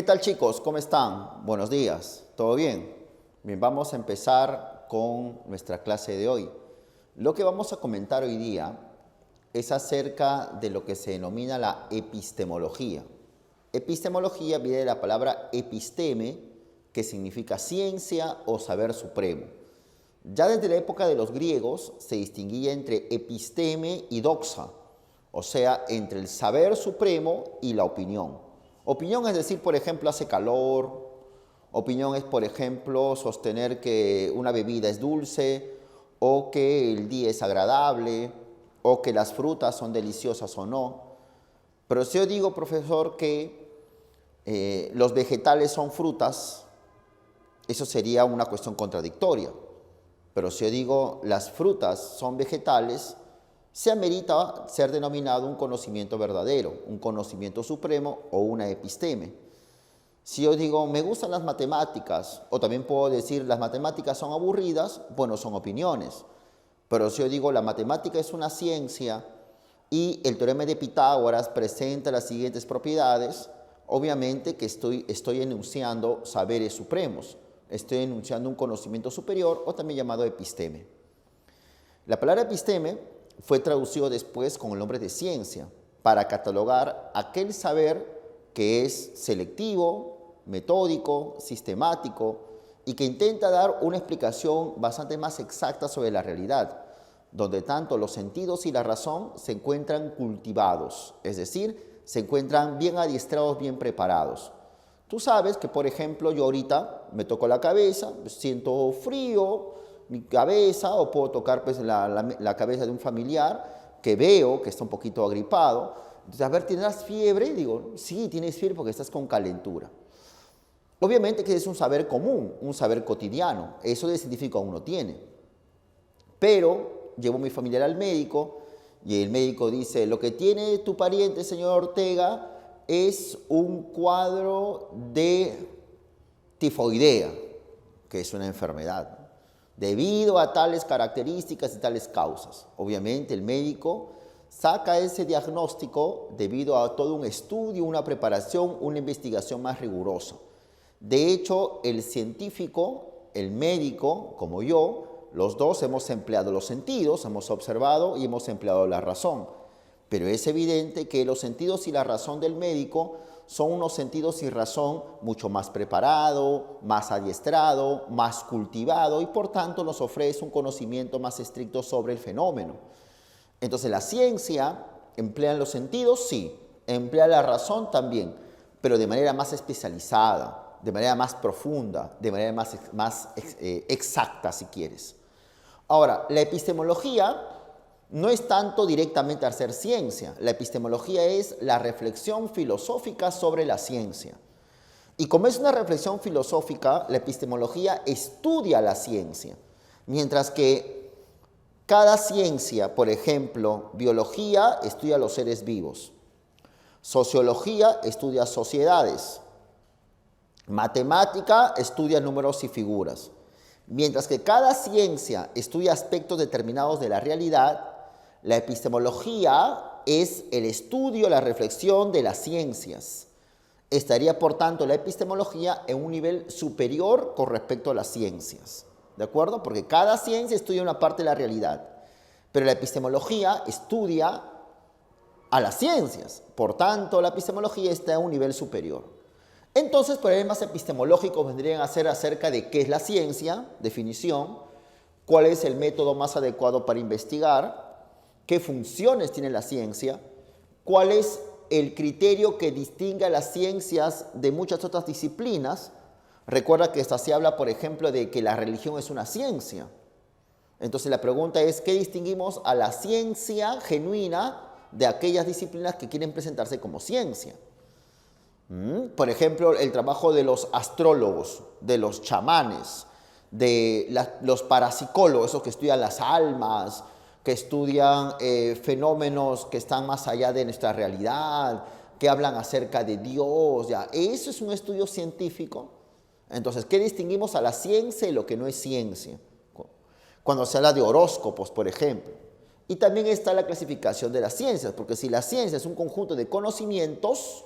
¿Qué tal, chicos? ¿Cómo están? Buenos días. ¿Todo bien? Bien, vamos a empezar con nuestra clase de hoy. Lo que vamos a comentar hoy día es acerca de lo que se denomina la epistemología. Epistemología viene de la palabra episteme, que significa ciencia o saber supremo. Ya desde la época de los griegos se distinguía entre episteme y doxa, o sea, entre el saber supremo y la opinión. Opinión es decir, por ejemplo, hace calor. Opinión es, por ejemplo, sostener que una bebida es dulce o que el día es agradable o que las frutas son deliciosas o no. Pero si yo digo, profesor, que los vegetales son frutas, eso sería una cuestión contradictoria. Pero si yo digo las frutas son vegetales, se amerita ser denominado un conocimiento verdadero, un conocimiento supremo o una episteme. Si yo digo me gustan las matemáticas, o también puedo decir las matemáticas son aburridas, bueno, son opiniones. Pero si yo digo la matemática es una ciencia y el teorema de Pitágoras presenta las siguientes propiedades, obviamente que estoy enunciando saberes supremos, estoy enunciando un conocimiento superior o también llamado episteme. La palabra episteme fue traducido después con el nombre de ciencia para catalogar aquel saber que es selectivo, metódico, sistemático y que intenta dar una explicación bastante más exacta sobre la realidad, donde tanto los sentidos y la razón se encuentran cultivados, es decir, se encuentran bien adiestrados, bien preparados. Tú sabes que, por ejemplo, yo ahorita me toco la cabeza, siento frío, mi cabeza, o puedo tocar pues, la cabeza de un familiar que veo que está un poquito agripado. Entonces, a ver, ¿tienes fiebre? Digo, sí, tienes fiebre porque estás con calentura. Obviamente que es un saber común, un saber cotidiano. Eso de científico aún no tiene. Pero llevo a mi familiar al médico y el médico dice, lo que tiene tu pariente, señor Ortega, es un cuadro de tifoidea, que es una enfermedad, debido a tales características y tales causas. Obviamente el médico saca ese diagnóstico debido a todo un estudio, una preparación, una investigación más rigurosa. De hecho, el científico, el médico, como yo, los dos hemos empleado los sentidos, hemos observado y hemos empleado la razón. Pero es evidente que los sentidos y la razón del médico son unos sentidos y razón mucho más preparado, más adiestrado, más cultivado y por tanto nos ofrece un conocimiento más estricto sobre el fenómeno. Entonces la ciencia emplea los sentidos, sí, emplea la razón también, pero de manera más especializada, de manera más profunda, de manera más exacta si quieres. Ahora, la epistemología no es tanto directamente hacer ciencia. La epistemología es la reflexión filosófica sobre la ciencia. Y como es una reflexión filosófica, la epistemología estudia la ciencia. Mientras que cada ciencia, por ejemplo, biología estudia los seres vivos. Sociología estudia sociedades. Matemática estudia números y figuras. Mientras que cada ciencia estudia aspectos determinados de la realidad, la epistemología es el estudio, la reflexión de las ciencias. Estaría, por tanto, la epistemología en un nivel superior con respecto a las ciencias. ¿De acuerdo? Porque cada ciencia estudia una parte de la realidad. Pero la epistemología estudia a las ciencias. Por tanto, la epistemología está en un nivel superior. Entonces, problemas epistemológicos vendrían a ser acerca de qué es la ciencia, definición, cuál es el método más adecuado para investigar, qué funciones tiene la ciencia, cuál es el criterio que distingue a las ciencias de muchas otras disciplinas. Recuerda que se habla, por ejemplo, de que la religión es una ciencia. Entonces la pregunta es, ¿qué distinguimos a la ciencia genuina de aquellas disciplinas que quieren presentarse como ciencia? Por ejemplo, el trabajo de los astrólogos, de los chamanes, de los parapsicólogos, esos que estudian las almas, que estudian fenómenos que están más allá de nuestra realidad, que hablan acerca de Dios. ¿Ya? Eso es un estudio científico. Entonces, ¿qué distinguimos a la ciencia y lo que no es ciencia? Cuando se habla de horóscopos, por ejemplo. Y también está la clasificación de las ciencias, porque si la ciencia es un conjunto de conocimientos,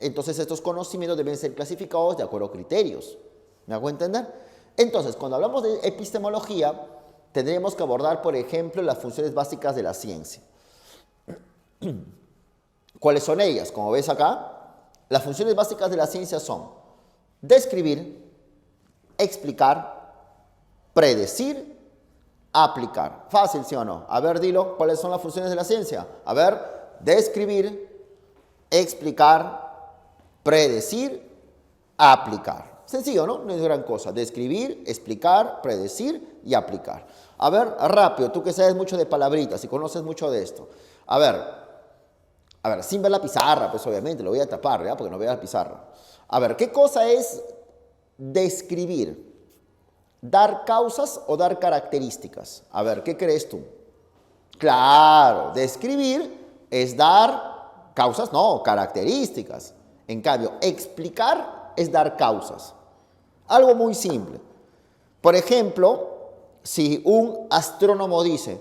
Entonces estos conocimientos deben ser clasificados de acuerdo a criterios. ¿Me hago entender? Entonces, cuando hablamos de epistemología, tendremos que abordar, por ejemplo, las funciones básicas de la ciencia. ¿Cuáles son ellas? Como ves acá, las funciones básicas de la ciencia son describir, explicar, predecir, aplicar. Fácil, ¿sí o no? A ver, dilo, ¿cuáles son las funciones de la ciencia? A ver, describir, explicar, predecir, aplicar. Sencillo, ¿no? No es gran cosa. Describir, explicar, predecir y aplicar. A ver, rápido, tú que sabes mucho de palabritas y conoces mucho de esto. A ver, sin ver la pizarra, pues obviamente, lo voy a tapar, ¿ya? Porque no veas la pizarra. A ver, ¿qué cosa es describir? ¿Dar causas o dar características? A ver, ¿qué crees tú? Claro, describir es dar causas, no, características. En cambio, explicar es dar causas. Algo muy simple. Por ejemplo, si un astrónomo dice,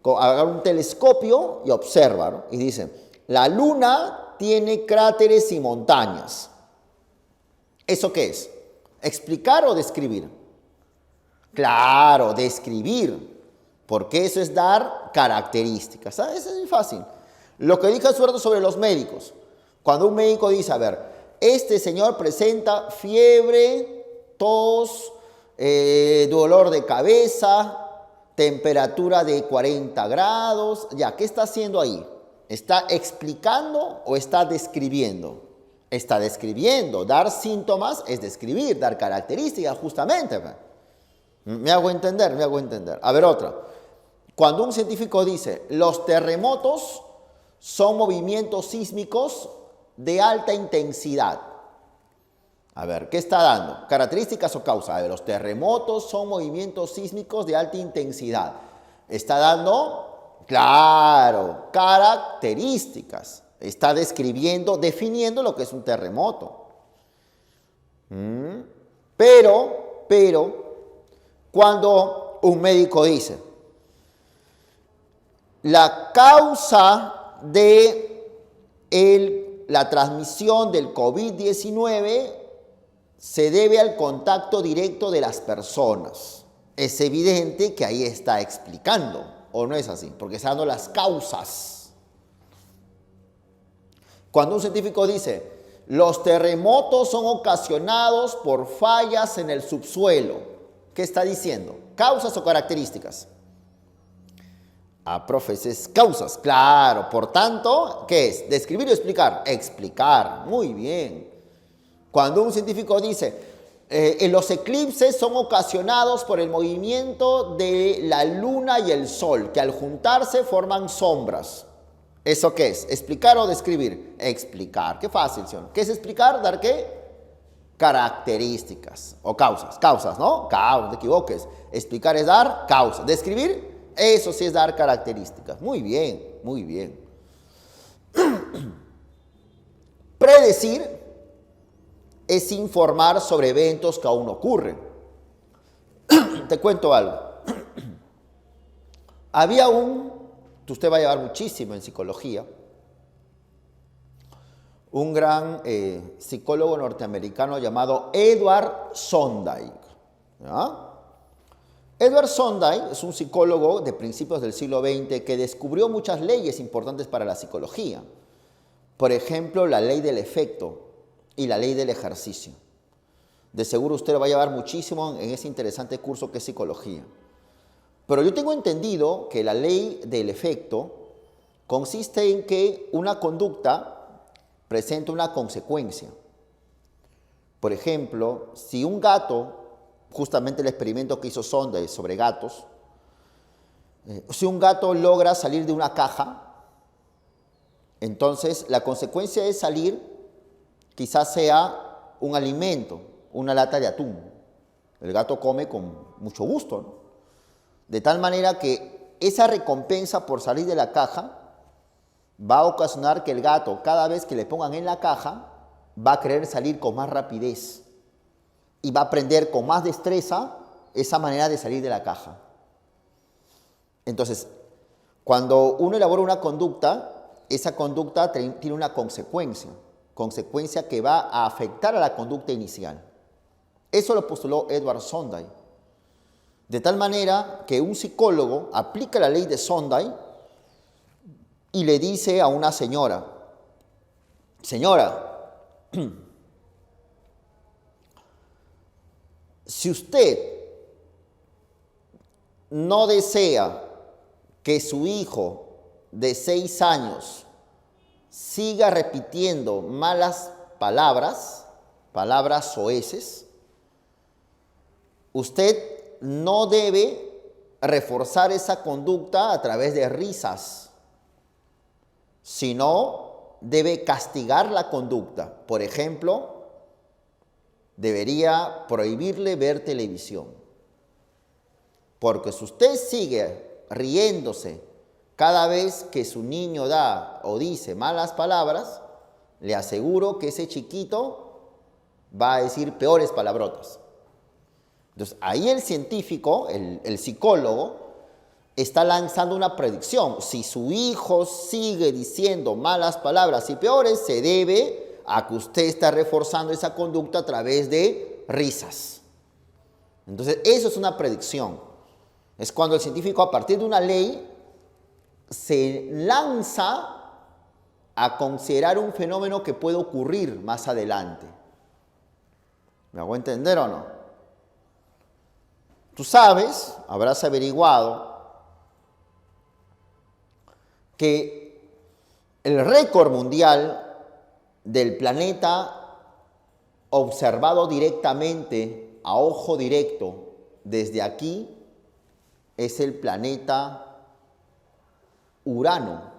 agarra un telescopio y observa, ¿no? Y dice, la Luna tiene cráteres y montañas. ¿Eso qué es? ¿Explicar o describir? Claro, describir, porque eso es dar características. ¿Sabes? Eso es muy fácil. Lo que dijo Suerto sobre los médicos. Cuando un médico dice, a ver, este señor presenta fiebre, tos, dolor de cabeza, temperatura de 40 grados. Ya, ¿qué está haciendo ahí? ¿Está explicando o está describiendo? Está describiendo. Dar síntomas es describir, dar características, justamente. Me hago entender, me hago entender. A ver, otra. Cuando un científico dice, los terremotos son movimientos sísmicos de alta intensidad. A ver, ¿qué está dando? ¿Características o causa? A ver, los terremotos son movimientos sísmicos de alta intensidad. ¿Está dando? Claro, características. Está describiendo, definiendo lo que es un terremoto. Pero, cuando un médico dice, la causa de la transmisión del COVID-19 se debe al contacto directo de las personas. Es evidente que ahí está explicando, ¿o no es así? Porque está dando las causas. Cuando un científico dice, los terremotos son ocasionados por fallas en el subsuelo, ¿qué está diciendo? ¿Causas o características? Profes, es causas, claro. Por tanto, ¿qué es? ¿Describir o explicar? Explicar, muy bien. Cuando un científico dice, los eclipses son ocasionados por el movimiento de la luna y el sol, que al juntarse forman sombras. ¿Eso qué es? ¿Explicar o describir? Explicar. Qué fácil, ¿sí? ¿Qué es explicar? ¿Dar qué? Características o causas. Causas, ¿no? No te equivoques. Explicar es dar causas. Describir, eso sí es dar características. Muy bien, muy bien. Predecir es informar sobre eventos que aún no ocurren. Te cuento algo. Había usted va a llevar muchísimo en psicología, un gran psicólogo norteamericano llamado Edward Sondheim. ¿Ya? Edward Sondheim es un psicólogo de principios del siglo XX que descubrió muchas leyes importantes para la psicología. Por ejemplo, la ley del efecto y la ley del ejercicio. De seguro usted lo va a llevar muchísimo en ese interesante curso que es psicología. Pero yo tengo entendido que la ley del efecto consiste en que una conducta presenta una consecuencia. Por ejemplo, si un gato, justamente el experimento que hizo Sondheim sobre gatos, si un gato logra salir de una caja, entonces la consecuencia de salir quizás sea un alimento, una lata de atún. El gato come con mucho gusto, ¿no? De tal manera que esa recompensa por salir de la caja va a ocasionar que el gato, cada vez que le pongan en la caja, va a querer salir con más rapidez y va a aprender con más destreza esa manera de salir de la caja. Entonces, cuando uno elabora una conducta, esa conducta tiene una consecuencia. consecuencia que va a afectar a la conducta inicial. Eso lo postuló Edward Sonday. De tal manera que un psicólogo aplica la ley de Sonday y le dice a una señora, señora, si usted no desea que su hijo de 6 años siga repitiendo malas palabras, palabras soeces, usted no debe reforzar esa conducta a través de risas, sino debe castigar la conducta. Por ejemplo, debería prohibirle ver televisión. Porque si usted sigue riéndose cada vez que su niño da o dice malas palabras, le aseguro que ese chiquito va a decir peores palabrotas. Entonces, ahí el científico, el psicólogo, está lanzando una predicción. Si su hijo sigue diciendo malas palabras y peores, se debe a que usted está reforzando esa conducta a través de risas. Entonces, eso es una predicción. Es cuando el científico, a partir de una ley, se lanza a considerar un fenómeno que puede ocurrir más adelante. ¿Me hago entender o no? Tú sabes, habrás averiguado, que el récord mundial del planeta observado directamente, a ojo directo, desde aquí, es el planeta Urano,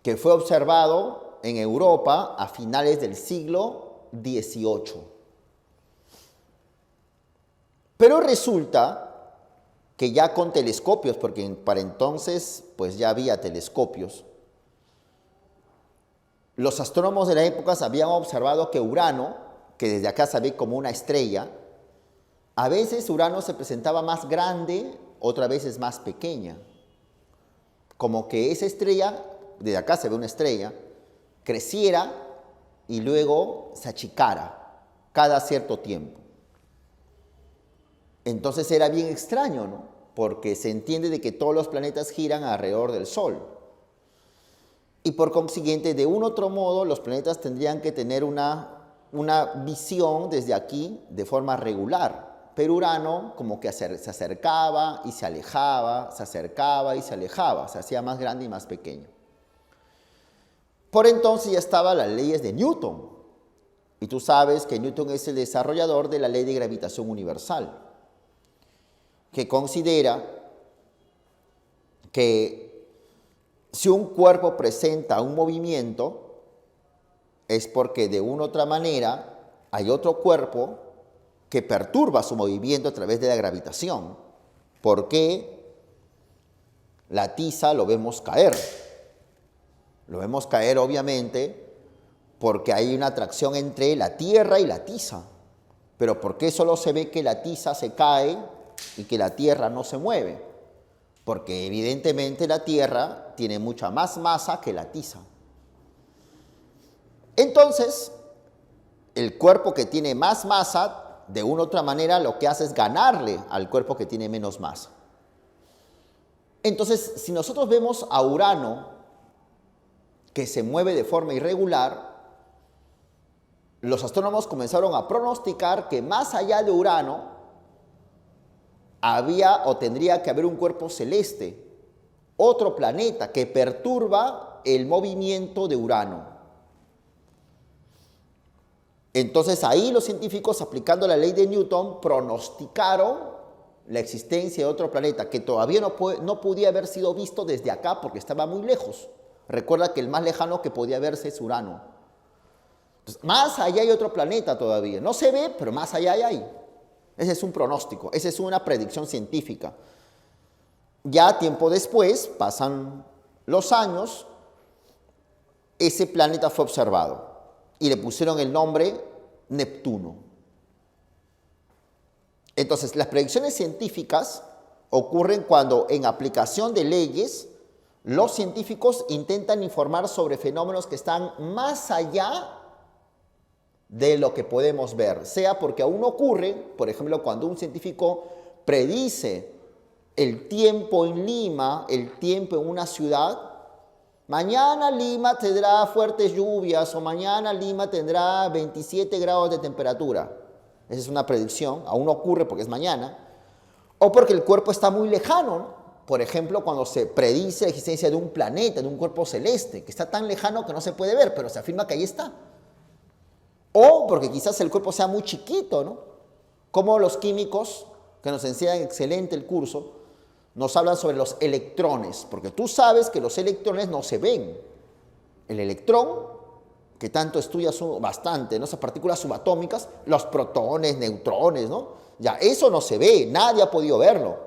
que fue observado en Europa a finales del siglo XVIII. Pero resulta que ya con telescopios, porque para entonces pues ya había telescopios, los astrónomos de la época habían observado que Urano, que desde acá se ve como una estrella, a veces Urano se presentaba más grande, otras veces más pequeña. Como que esa estrella, desde acá se ve una estrella, creciera y luego se achicara cada cierto tiempo. Entonces era bien extraño, ¿no? Porque se entiende de que todos los planetas giran alrededor del Sol. Y por consiguiente, de un otro modo, los planetas tendrían que tener una visión desde aquí de forma regular. Pero Urano como que se acercaba y se alejaba, se acercaba y se alejaba, se hacía más grande y más pequeño. Por entonces ya estaban las leyes de Newton. Y tú sabes que Newton es el desarrollador de la ley de gravitación universal, que considera que si un cuerpo presenta un movimiento, es porque de una u otra manera hay otro cuerpo que perturba su movimiento a través de la gravitación. ¿Por qué la tiza lo vemos caer? Lo vemos caer obviamente porque hay una atracción entre la Tierra y la tiza. Pero ¿por qué solo se ve que la tiza se cae y que la Tierra no se mueve? Porque evidentemente la Tierra tiene mucha más masa que la tiza. Entonces, el cuerpo que tiene más masa, de una u otra manera, lo que hace es ganarle al cuerpo que tiene menos masa. Entonces, si nosotros vemos a Urano que se mueve de forma irregular, los astrónomos comenzaron a pronosticar que más allá de Urano había o tendría que haber un cuerpo celeste, otro planeta que perturba el movimiento de Urano. Entonces ahí los científicos, aplicando la ley de Newton, pronosticaron la existencia de otro planeta que todavía no podía haber sido visto desde acá porque estaba muy lejos. Recuerda que el más lejano que podía verse es Urano. Entonces, más allá hay otro planeta todavía. No se ve, pero más allá hay. Ese es un pronóstico, esa es una predicción científica. Ya tiempo después, pasan los años, ese planeta fue observado y le pusieron el nombre Neptuno. Entonces, las predicciones científicas ocurren cuando, en aplicación de leyes, Los científicos intentan informar sobre fenómenos que están más allá de lo que podemos ver, sea porque aún no ocurre, por ejemplo, cuando un científico predice el tiempo en Lima, el tiempo en una ciudad, mañana Lima tendrá fuertes lluvias o mañana Lima tendrá 27 grados de temperatura. Esa es una predicción, aún no ocurre porque es mañana, o porque el cuerpo está muy lejano, ¿no? Por ejemplo, cuando se predice la existencia de un planeta, de un cuerpo celeste, que está tan lejano que no se puede ver, pero se afirma que ahí está. O porque quizás el cuerpo sea muy chiquito, ¿no? Como los químicos, que nos enseñan excelente el curso, nos hablan sobre los electrones, porque tú sabes que los electrones no se ven. El electrón, que tanto estudias bastante, ¿no? Esas partículas subatómicas, los protones, neutrones, ¿no? Ya, eso no se ve, nadie ha podido verlo.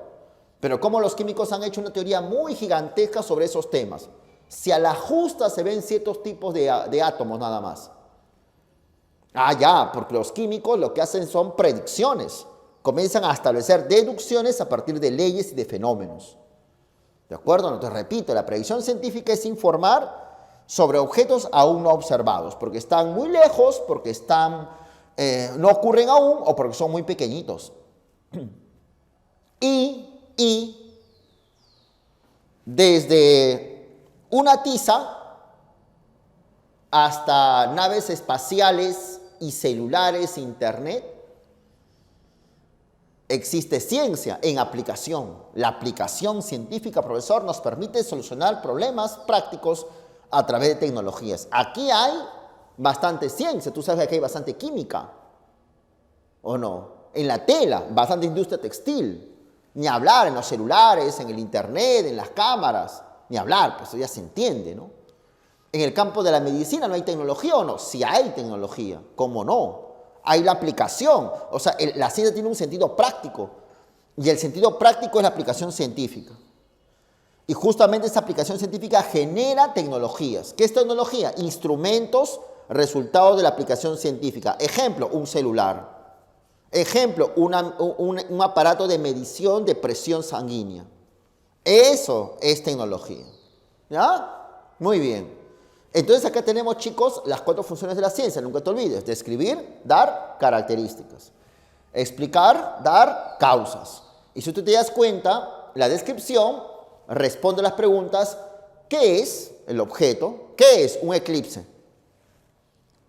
Pero como los químicos han hecho una teoría muy gigantesca sobre esos temas. Si a la justa se ven ciertos tipos de átomos nada más. Ah, ya, porque los químicos lo que hacen son predicciones. Comienzan a establecer deducciones a partir de leyes y de fenómenos. ¿De acuerdo? Entonces, repito, la predicción científica es informar sobre objetos aún no observados, porque están muy lejos, porque no ocurren aún o porque son muy pequeñitos. Y desde una tiza hasta naves espaciales y celulares, internet, existe ciencia en aplicación. La aplicación científica, profesor, nos permite solucionar problemas prácticos a través de tecnologías. Aquí hay bastante ciencia, tú sabes que aquí hay bastante química, ¿o no? En la tela, bastante industria textil. Ni hablar en los celulares, en el internet, en las cámaras, ni hablar, pues eso ya se entiende, ¿no? En el campo de la medicina no hay tecnología o no, sí hay tecnología, ¿cómo no? Hay la aplicación, o sea, la ciencia tiene un sentido práctico y el sentido práctico es la aplicación científica. Y justamente esa aplicación científica genera tecnologías. ¿Qué es tecnología? Instrumentos, resultados de la aplicación científica. Ejemplo, un celular. Ejemplo, un aparato de medición de presión sanguínea. Eso es tecnología. ¿Ya? Muy bien. Entonces acá tenemos, chicos, las 4 funciones de la ciencia. Nunca te olvides. Describir, dar características. Explicar, dar causas. Y si tú te das cuenta, la descripción responde a las preguntas: ¿qué es el objeto? ¿Qué es un eclipse?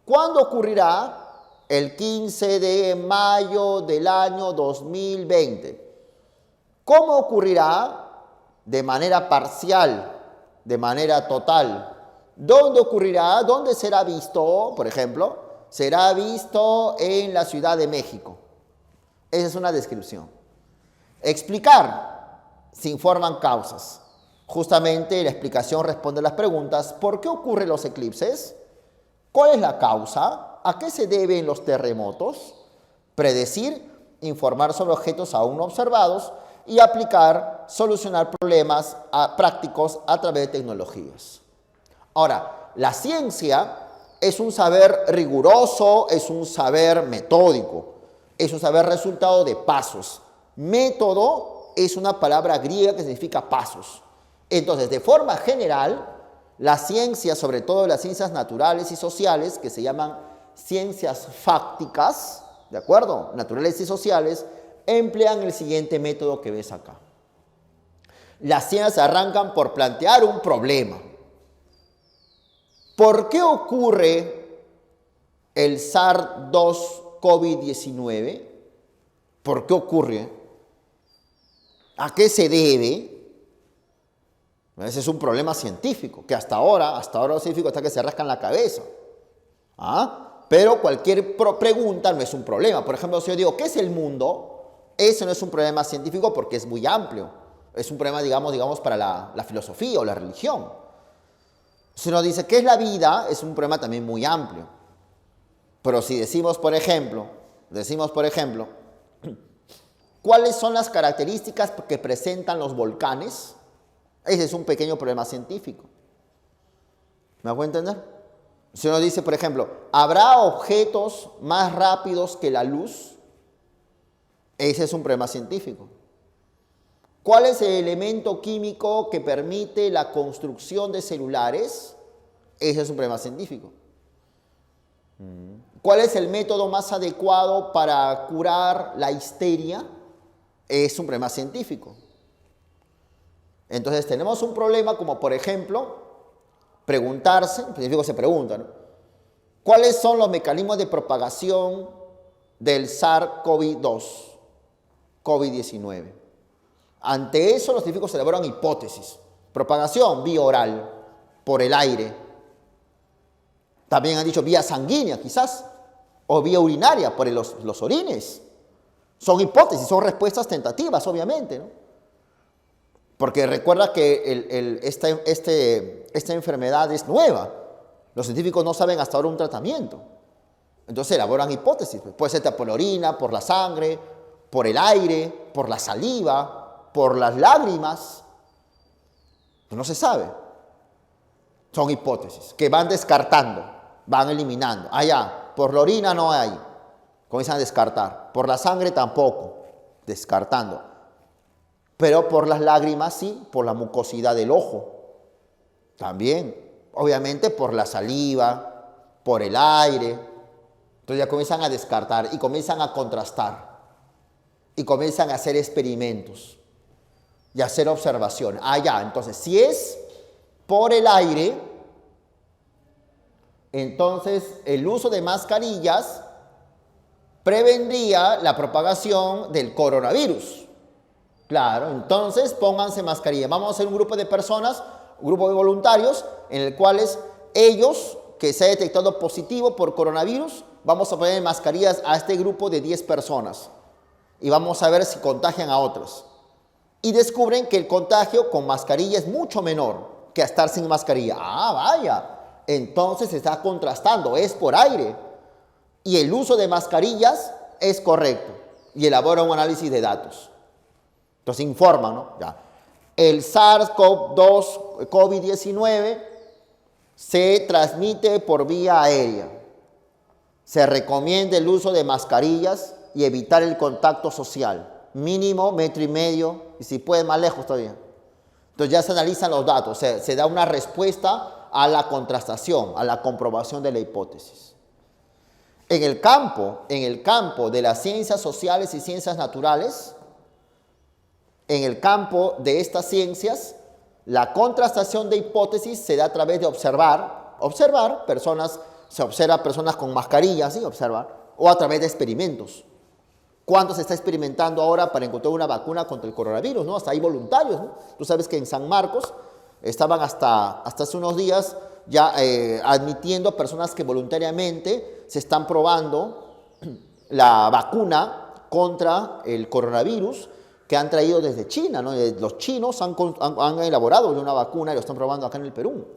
¿Cuándo ocurrirá? El 15 de mayo del año 2020. ¿Cómo ocurrirá? De manera parcial, de manera total. ¿Dónde ocurrirá? ¿Dónde será visto? Por ejemplo, será visto en la Ciudad de México. Esa es una descripción. Explicar. Se informan causas. Justamente la explicación responde a las preguntas: ¿por qué ocurren los eclipses? ¿Cuál es la causa? ¿A qué se deben los terremotos? Predecir, informar sobre objetos aún no observados y aplicar, solucionar problemas prácticos a través de tecnologías. Ahora, la ciencia es un saber riguroso, es un saber metódico, es un saber resultado de pasos. Método es una palabra griega que significa pasos. Entonces, de forma general, la ciencia, sobre todo las ciencias naturales y sociales, que se llaman ciencias fácticas, ¿de acuerdo? Naturales y sociales, emplean el siguiente método que ves acá. Las ciencias arrancan por plantear un problema. ¿Por qué ocurre el SARS-2 COVID-19? ¿Por qué ocurre? ¿A qué se debe? Ese es un problema científico, que hasta ahora los científicos hasta que se rascan la cabeza. ¿Ah? Pero cualquier pregunta no es un problema. Por ejemplo, si yo digo, ¿qué es el mundo? Eso no es un problema científico porque es muy amplio. Es un problema, digamos para la filosofía o la religión. Si uno dice, ¿qué es la vida? Es un problema también muy amplio. Pero si decimos, por ejemplo, ¿cuáles son las características que presentan los volcanes? Ese es un pequeño problema científico. ¿Me hago entender? Si uno dice, por ejemplo, ¿habrá objetos más rápidos que la luz? Ese es un problema científico. ¿Cuál es el elemento químico que permite la construcción de celulares? Ese es un problema científico. ¿Cuál es el método más adecuado para curar la histeria? Es un problema científico. Entonces tenemos un problema como, por ejemplo, preguntarse, el científico se pregunta, ¿no? ¿Cuáles son los mecanismos de propagación del SARS-CoV-2, COVID-19? Ante eso los científicos elaboran hipótesis. Propagación vía oral, por el aire. También han dicho vía sanguínea quizás, o vía urinaria, por los orines. Son hipótesis, son respuestas tentativas, obviamente, ¿no? Porque recuerda que esta enfermedad es nueva. Los científicos no saben hasta ahora un tratamiento. Entonces elaboran hipótesis. Puede ser por la orina, por la sangre, por el aire, por la saliva, por las lágrimas. No se sabe. Son hipótesis que van descartando, van eliminando. Ya, por la orina no hay. Comienzan a descartar. Por la sangre tampoco. Descartando. Pero por las lágrimas sí, por la mucosidad del ojo. También. Obviamente por la saliva, por el aire. Entonces ya comienzan a descartar y comienzan a contrastar. Y comienzan a hacer experimentos. Y a hacer observación. Ya, entonces si es por el aire, entonces el uso de mascarillas prevendría la propagación del coronavirus. Claro, entonces pónganse mascarilla. Vamos a hacer un grupo de personas, un grupo de voluntarios, en el cual ellos, que se ha detectado positivo por coronavirus, vamos a poner mascarillas a este grupo de 10 personas. Y vamos a ver si contagian a otros. Y descubren que el contagio con mascarilla es mucho menor que a estar sin mascarilla. Vaya. Entonces se está contrastando, es por aire. Y el uso de mascarillas es correcto. Y elabora un análisis de datos. Entonces informa, ¿no? Ya. El SARS-CoV-2, COVID-19, se transmite por vía aérea. Se recomienda el uso de mascarillas y evitar el contacto social. Mínimo 1,5 metros y si puede más lejos todavía. Entonces ya se analizan los datos, se da una respuesta a la contrastación, a la comprobación de la hipótesis. En el campo de las ciencias sociales y ciencias naturales, en el campo de estas ciencias, la contrastación de hipótesis se da a través de observar personas, se observa personas con mascarillas, ¿sí? O a través de experimentos. ¿Cuánto se está experimentando ahora para encontrar una vacuna contra el coronavirus, ¿no? Hasta hay voluntarios, ¿no? Tú sabes que en San Marcos estaban hasta hace unos días ya admitiendo personas que voluntariamente se están probando la vacuna contra el coronavirus que han traído desde China, ¿no? Los chinos han elaborado una vacuna y lo están probando acá en el Perú.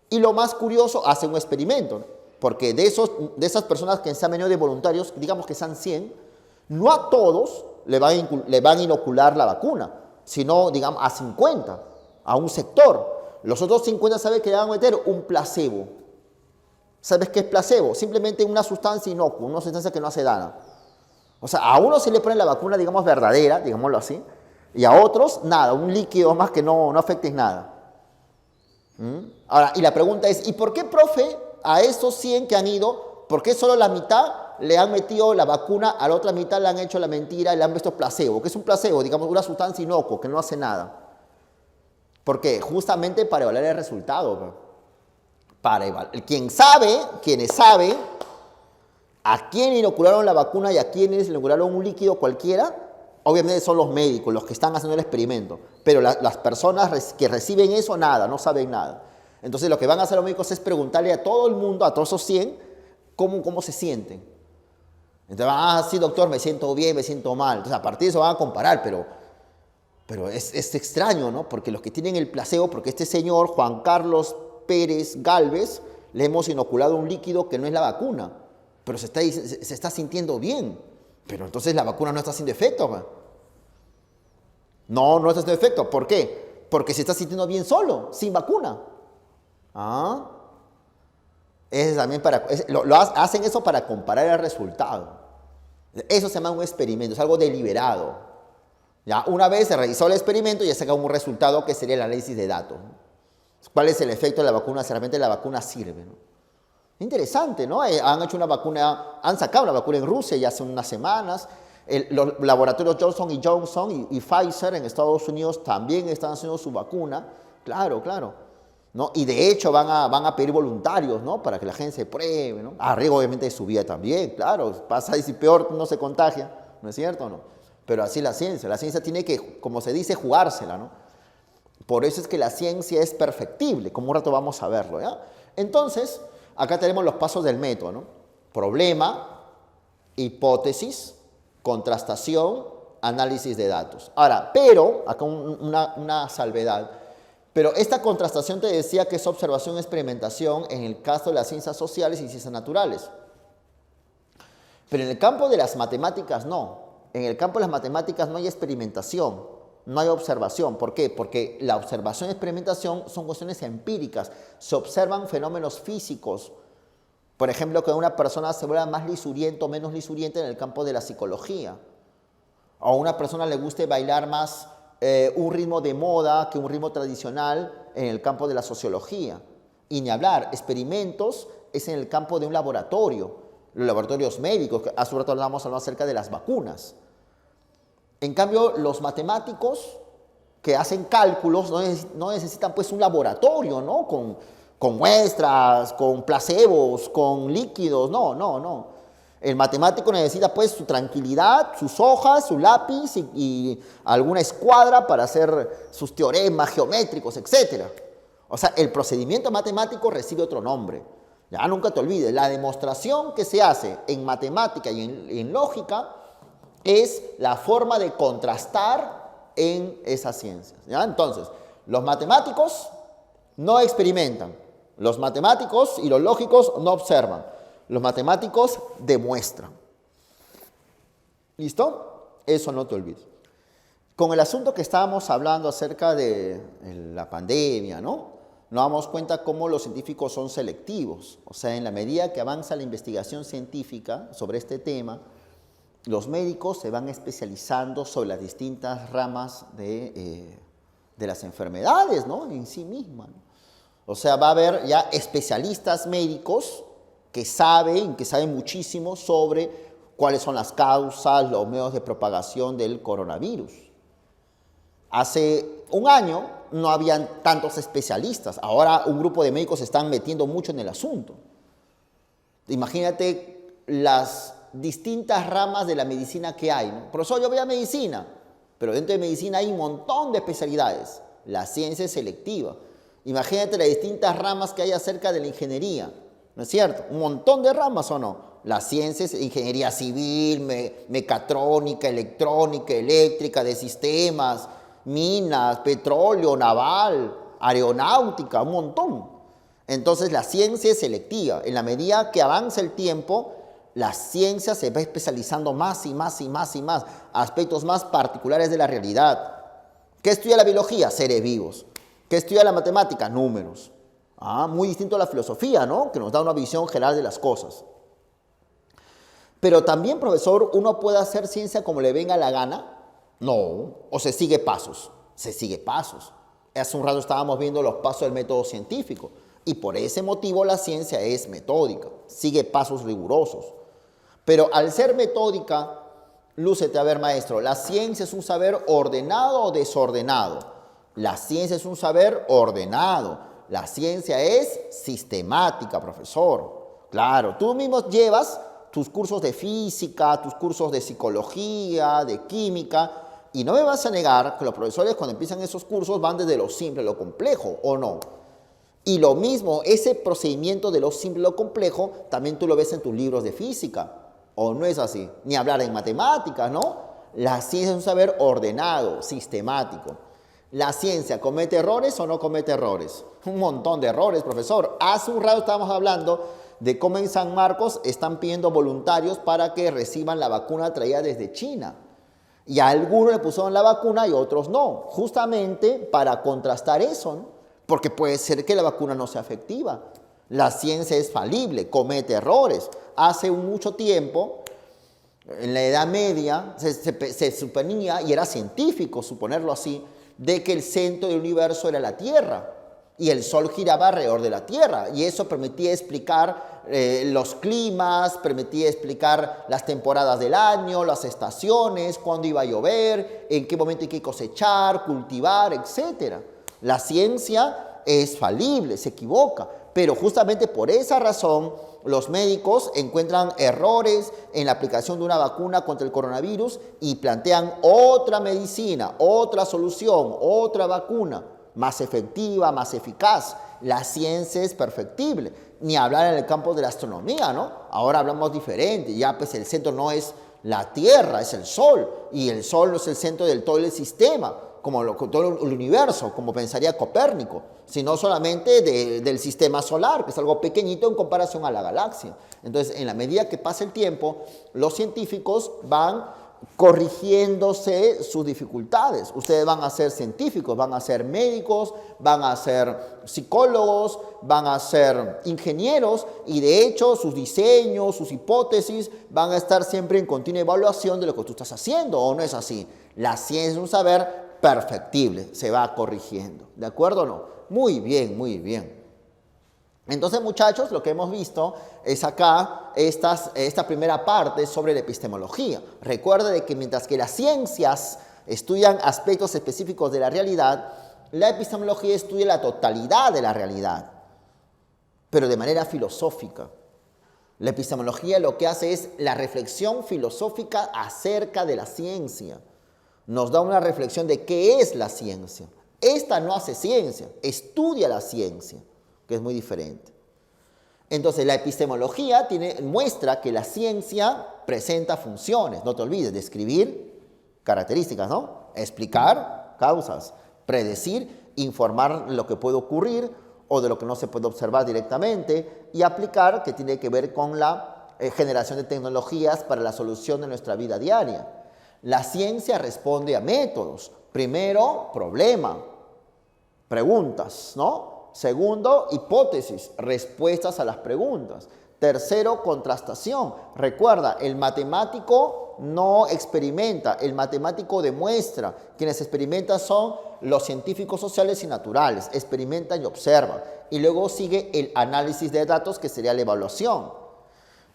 Y lo más curioso, hacen un experimento, ¿no? Porque de esas personas que se han venido de voluntarios, digamos que sean 100, no a todos le van a inocular la vacuna, sino, digamos, a 50, a un sector. Los otros 50 saben que le van a meter un placebo. ¿Sabes qué es placebo? Simplemente una sustancia inocua, una sustancia que no hace daño. O sea, a unos se le pone la vacuna, digamos, verdadera, digámoslo así, y a otros, nada, un líquido más que no afecte nada. Ahora, y la pregunta es, ¿y por qué, profe, a esos 100 que han ido, por qué solo la mitad le han metido la vacuna, a la otra mitad le han hecho la mentira y le han puesto placebo? ¿Qué es un placebo? Digamos, una sustancia inocua que no hace nada. ¿Por qué? Justamente para evaluar el resultado. Quienes saben a quién inocularon la vacuna y a quienes inocularon un líquido cualquiera, obviamente son los médicos, los que están haciendo el experimento. Pero las personas que reciben eso, nada, no saben nada. Entonces lo que van a hacer los médicos es preguntarle a todo el mundo, a todos esos 100, cómo se sienten. Entonces, sí, doctor, me siento bien, me siento mal. Entonces, a partir de eso van a comparar, pero es extraño, ¿no? Porque los que tienen el placebo, porque este señor, Juan Carlos Pérez Gálvez, le hemos inoculado un líquido que no es la vacuna, pero se está sintiendo bien. Pero entonces la vacuna no está haciendo efecto, ¿no? No está haciendo efecto. ¿Por qué? Porque se está sintiendo bien solo, sin vacuna. Es también hacen eso para comparar el resultado. Eso se llama un experimento, es algo deliberado. Ya, una vez se realizó el experimento, ya saca un resultado que sería el análisis de datos, ¿no? ¿Cuál es el efecto de la vacuna? Si realmente la vacuna sirve, ¿no? Interesante, ¿no? Han hecho una vacuna, han sacado una vacuna en Rusia ya hace unas semanas. Los laboratorios Johnson y Pfizer en Estados Unidos también están haciendo su vacuna. Claro, claro, ¿no? Y de hecho van a pedir voluntarios, ¿no? Para que la gente se pruebe, ¿no? A riesgo obviamente de su vida también, claro. Pasa y si peor no se contagia, ¿no es cierto o no? Pero así la ciencia tiene que, como se dice, jugársela, ¿no? Por eso es que la ciencia es perfectible, como un rato vamos a verlo, ¿ya? Entonces, acá tenemos los pasos del método, ¿no? Problema, hipótesis, contrastación, análisis de datos. Ahora, pero, acá una salvedad, pero esta contrastación te decía que es observación y experimentación en el caso de las ciencias sociales y ciencias naturales. Pero en el campo de las matemáticas no. En el campo de las matemáticas no hay experimentación, no hay observación. ¿Por qué? Porque la observación y experimentación son cuestiones empíricas. Se observan fenómenos físicos. Por ejemplo, que una persona se vuelva más lisuriento o menos lisurienta en el campo de la psicología. O a una persona le guste bailar más un ritmo de moda que un ritmo tradicional en el campo de la sociología. Y ni hablar, experimentos es en el campo de un laboratorio. Los laboratorios médicos, que hace un rato hablamos acerca de las vacunas. En cambio, los matemáticos que hacen cálculos no necesitan pues un laboratorio, ¿no? Con muestras, con placebos, con líquidos, no. El matemático necesita pues su tranquilidad, sus hojas, su lápiz y alguna escuadra para hacer sus teoremas geométricos, etc. O sea, el procedimiento matemático recibe otro nombre. Ya nunca te olvides, la demostración que se hace en matemática y en lógica es la forma de contrastar en esas ciencias. ¿Ya? Entonces, los matemáticos no experimentan, los matemáticos y los lógicos no observan, los matemáticos demuestran. ¿Listo? Eso no te olvides. Con el asunto que estábamos hablando acerca de la pandemia, ¿no? Nos damos cuenta cómo los científicos son selectivos. O sea, en la medida que avanza la investigación científica sobre este tema, los médicos se van especializando sobre las distintas ramas de las enfermedades, ¿no? En sí mismas, ¿no? O sea, va a haber ya especialistas médicos que saben muchísimo sobre cuáles son las causas, los medios de propagación del coronavirus. Hace un año no habían tantos especialistas. Ahora un grupo de médicos se están metiendo mucho en el asunto. Imagínate las distintas ramas de la medicina que hay, ¿no? Profesor, yo voy a medicina, pero dentro de medicina hay un montón de especialidades. La ciencia es selectiva. Imagínate las distintas ramas que hay acerca de la ingeniería, ¿no es cierto? Un montón de ramas, ¿o no? La ciencia es ingeniería civil, mecatrónica, electrónica, eléctrica, de sistemas, minas, petróleo, naval, aeronáutica, un montón. Entonces la ciencia es selectiva. En la medida que avanza el tiempo, la ciencia se va especializando más y más y más y más, aspectos más particulares de la realidad. ¿Qué estudia la biología? Seres vivos. ¿Qué estudia la matemática? Números. Muy distinto a la filosofía, ¿no? Que nos da una visión general de las cosas. Pero también, profesor, ¿uno puede hacer ciencia como le venga la gana? No, o se sigue pasos. Se sigue pasos. Hace un rato estábamos viendo los pasos del método científico y por ese motivo la ciencia es metódica, sigue pasos rigurosos. Pero al ser metódica, lúcete a ver, maestro, ¿la ciencia es un saber ordenado o desordenado? La ciencia es un saber ordenado. La ciencia es sistemática, profesor. Claro, tú mismo llevas tus cursos de física, tus cursos de psicología, de química, y no me vas a negar que los profesores cuando empiezan esos cursos van desde lo simple a lo complejo, ¿o no? Y lo mismo, ese procedimiento de lo simple a lo complejo, también tú lo ves en tus libros de física, ¿o no es así? Ni hablar en matemáticas, ¿no? La ciencia es un saber ordenado, sistemático. ¿La ciencia comete errores o no comete errores? Un montón de errores, profesor. Hace un rato estábamos hablando de cómo en San Marcos están pidiendo voluntarios para que reciban la vacuna traída desde China. Y a algunos le pusieron la vacuna y a otros no, justamente para contrastar eso, ¿no? Porque puede ser que la vacuna no sea efectiva. La ciencia es falible, comete errores. Hace mucho tiempo En la Edad Media se suponía, y era científico suponerlo así, de que el centro del universo era la Tierra y el Sol giraba alrededor de la Tierra, y eso permitía explicar los climas, permitía explicar las temporadas del año, las estaciones, cuándo iba a llover, en qué momento hay que cosechar, cultivar, etc. La ciencia es falible, se equivoca, pero justamente por esa razón los médicos encuentran errores en la aplicación de una vacuna contra el coronavirus y plantean otra medicina, otra solución, otra vacuna, más efectiva, más eficaz. La ciencia es perfectible. Ni hablar en el campo de la astronomía, ¿no? Ahora hablamos diferente. Ya pues el centro no es la Tierra, es el Sol. Y el Sol no es el centro del todo el sistema, como todo el universo, como pensaría Copérnico, sino solamente del sistema solar, que es algo pequeñito en comparación a la galaxia. Entonces, en la medida que pasa el tiempo, los científicos van corrigiéndose sus dificultades. Ustedes van a ser científicos, van a ser médicos, van a ser psicólogos, van a ser ingenieros, y de hecho sus diseños, sus hipótesis van a estar siempre en continua evaluación de lo que tú estás haciendo, ¿o no es así? La ciencia es un saber perfectible, se va corrigiendo. ¿De acuerdo o no? Muy bien, muy bien. Entonces, muchachos, lo que hemos visto es acá esta primera parte sobre la epistemología. Recuerda de que mientras que las ciencias estudian aspectos específicos de la realidad, la epistemología estudia la totalidad de la realidad, pero de manera filosófica. La epistemología lo que hace es la reflexión filosófica acerca de la ciencia. Nos da una reflexión de qué es la ciencia. Esta no hace ciencia, estudia la ciencia, que es muy diferente. Entonces, la epistemología muestra que la ciencia presenta funciones. No te olvides, describir características, ¿no? Explicar causas, predecir, informar lo que puede ocurrir o de lo que no se puede observar directamente, y aplicar, que tiene que ver con la generación de tecnologías para la solución de nuestra vida diaria. La ciencia responde a métodos. Primero, problema, preguntas, ¿no? Segundo, hipótesis, respuestas a las preguntas. Tercero, contrastación. Recuerda, el matemático no experimenta, el matemático demuestra. Quienes experimentan son los científicos sociales y naturales, experimentan y observan. Y luego sigue el análisis de datos, que sería la evaluación.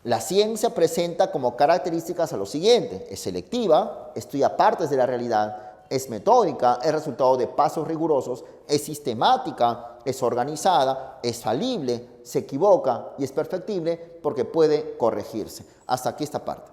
La ciencia presenta como características a lo siguiente: es selectiva, estudia partes de la realidad, es metódica, es resultado de pasos rigurosos, es sistemática, es organizada, es falible, se equivoca y es perfectible porque puede corregirse. Hasta aquí esta parte.